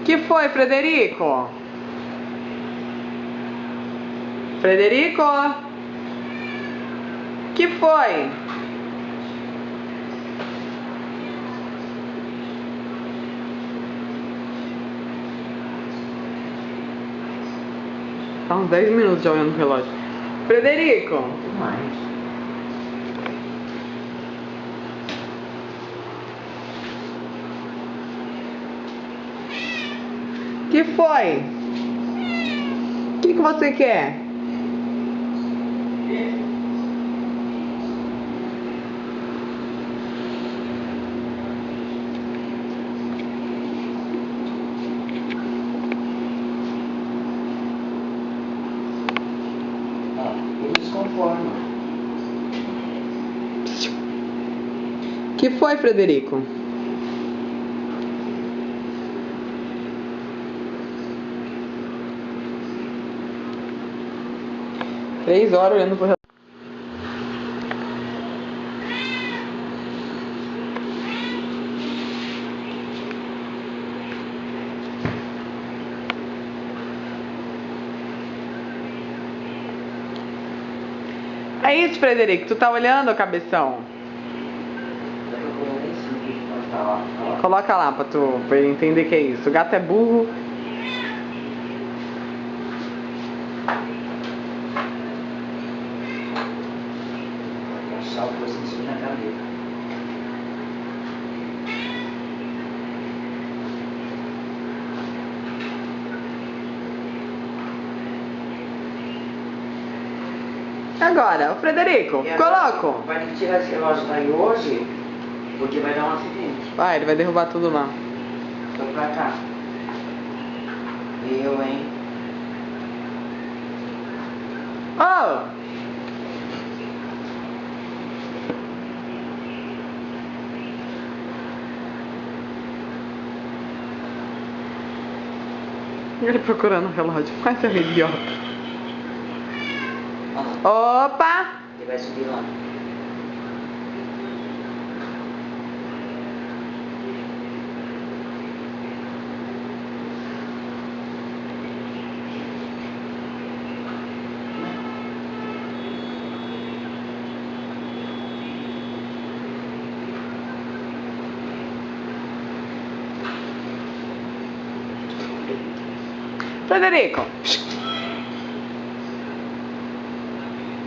Que foi, Frederico? Frederico? Que foi? Tá uns 10 minutos já olhando o relógio. Frederico? Mais. Que foi? O que você quer? Eles conformam. Que foi, Frederico? Três horas olhando pro relógio. É isso, Frederico. Tu tá olhando, cabeção? Coloca lá pra ele entender que é isso. O gato é burro. Salto assim em cima da cabeça. Agora, o Frederico, coloco. Vai ter que tirar esse relógio daí hoje, porque vai dar um acidente. Vai, ele vai derrubar tudo lá. Tô pra cá. Eu, hein? Oh! Ele procurando o relógio. Vai ser idiota. Opa! Ele vai subir lá. Frederico!